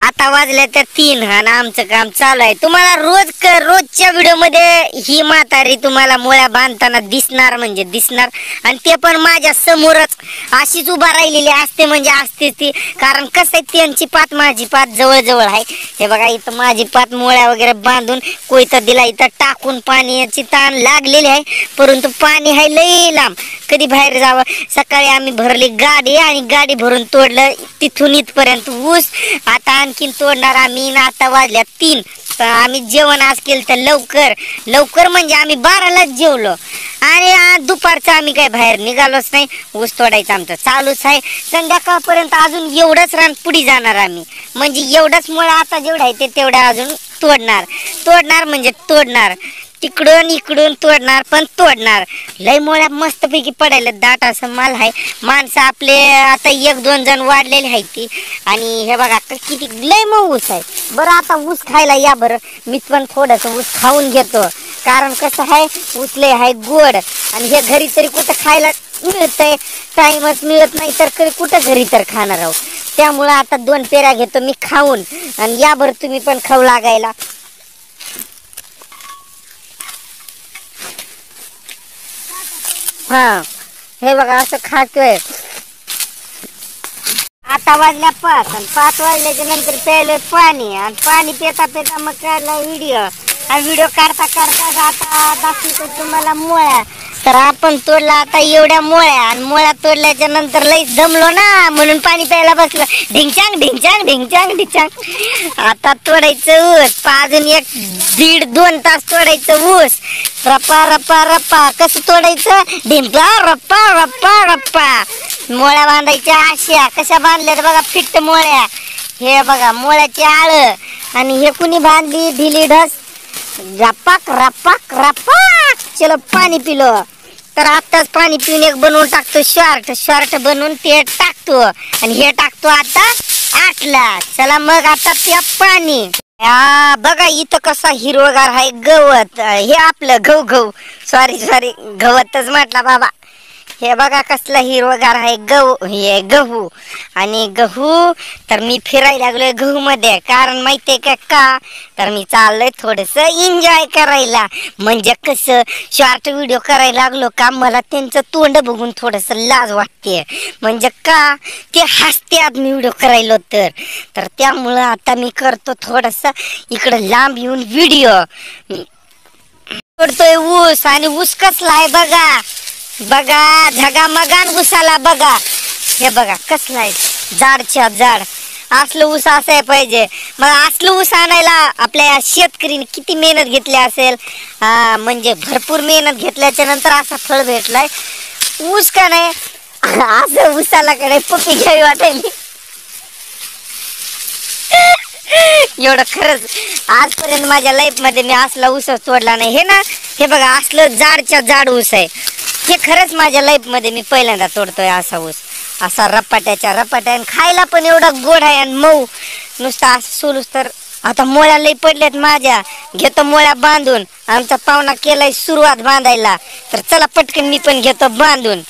आता वाजले तर 3 आणि आमचं काम चालू आहे। तुम्हाला रोजच्या व्हिडिओ मध्ये ही म्हातारी तुम्हाला मोळ्या बांधताना दिसणार म्हणजे दिसणार, आणि ते पण माझ्या समोरच अशीच उभा राहिलेली असते म्हणजे असते ती। कारण कसं आहे, त्यांची पात माझी पात जवळ जवळ आहे। हे बघा इथं माझी पात मोळ्या वगैरे बांधून कोयता दिला, इथं टाकून पाण्याची ताण लागलेली आहे, परंतु पाणी आहे लई लांब, कधी बाहेर जावं। सकाळी आम्ही भरली गाडी आणि गाडी भरून तोडलं तिथून इथपर्यंत ऊस। आता आणखीन तोडणार आम्ही। आता वाजल्या 3, तर आम्ही जेवण आज केलं तर लवकर म्हणजे आम्ही 12लाच जेवलो, आणि आज दुपारचं आम्ही काय बाहेर निघालोच नाही। ऊस तोडायचं आमचं चालूच आहे संध्याकाळपर्यंत। अजून एवढंच रान पुढे जाणार आम्ही, म्हणजे एवढंच मुळे आता जेवढं आहे ते तेवढं अजून तोडणार म्हणजे तोडणार, तिकडून इकडून तोडणार पण तोडणार। लय मोळ्या मस्तपैकी पडायला दाट असं माल आहे। माणसं आपले आता 1-2 जण वाढलेले आहेत ती, आणि हे बघा किती लय मग ऊस आहे। बरं आता ऊस खायला या बरं, मी पण थोडंसं ऊस खाऊन घेतो, कारण कसं आहे ऊस लय आहे गोड, आणि हे घरी तरी कुठं खायला मिळतंय, टाइमच मिळत नाही तर कुठं घरी तर खाणार आहोत। त्यामुळं आता 2 पेऱ्या घेतो मी खाऊन, आणि या बरं तुम्ही पण खाऊ लागायला। हा हे बघा असं खातोय। आता वाजल्या 5, आणि 5 वाजल्याच्या नंतर प्यायलं पाणी, आणि पाणी पिता पिता मग काढला व्हिडिओ, आणि व्हिडिओ काढता काढता आता दाखवतो तुम्हाला मोळ्या। तर आपण तोडला आता एवढ्या मोळ्या, आणि मोळ्या तोडल्याच्या नंतर लई दमलो ना, म्हणून पाणी प्यायला बसलं। ढिंचांग ढिंचांग ढिंचांग ढिंचांग। आता तोडायचं ऊस, अजून 1-1.5-2 तास तोडायचं ऊस। रप्पा रप्पा रप्पा कसं तोडायचं, ढिंपा रप्पा रप्पा रप्पा। मोळ्या बांधायच्या अशा कशा बांधल्यात बघा, फिट्ट मोळ्या। हे बघा मोळ्याची आळ, आणि हे कुणी बांधली ढिली ढस, रपाक रपाक रपाक। चलो पाणी पिलो, तर आताच पाणी पिऊन एक बनवून टाकतो शॉर्ट बनवून ते टाकतो, आणि हे टाकतो आता 8ला। चला मग आता प्या पाणी। बघा इथं कसा हिरवगार आहे गवत, हे आपलं गहू सॉरी गवतच म्हटला बाबा। हे बघा कसला हिरवगार आहे गहू, आणि गहू तर मी फिरायला लागलोय गहू मध्ये, कारण माहितीये का तर मी चाललोय थोडस एन्जॉय करायला। म्हणजे कसं शॉर्ट व्हिडिओ करायला लागलो का मला त्यांचं तोंड बघून थोडस लाज वाटते, म्हणजे का ते हसत्यात मी व्हिडिओ करायलो तर त्यामुळं आता मी करतो थोडस इकडं लांब येऊन व्हिडिओ तोडतोय ऊस। आणि ऊस कसला आहे बघा झगामगान ऊसाला बघा, हे बघा कसला आहे जाडच्या जाड। असलं ऊस असाय पाहिजे, मग असलं ऊस आणायला आपल्या शेतकरीने किती मेहनत घेतली असेल, म्हणजे भरपूर मेहनत घेतल्याच्या नंतर असा फळ भेटलाय। ऊस का नाही असं ऊसाला कडे पप्पी घ्यावी वाटायली। एवढं खरंच आजपर्यंत माझ्या लाईफ मध्ये मी असला ऊस तोडला नाही। हे ना हे बघा असलं जाडच्या जाड ऊस आहे, हे खरंच माझ्या लाईफ मध्ये मी पहिल्यांदा तोडतोय असा ऊस, असा रपाट्या, खायला पण एवढा गोड आहे आणि मऊ, नुसता असं सोलूस तर। आता मोळ्या लई पडल्यात माझ्या, घेतो मोळ्या बांधून। आमचा पाहुणा केलाय सुरुवात बांधायला, तर चला पटकन मी पण घेतो बांधून।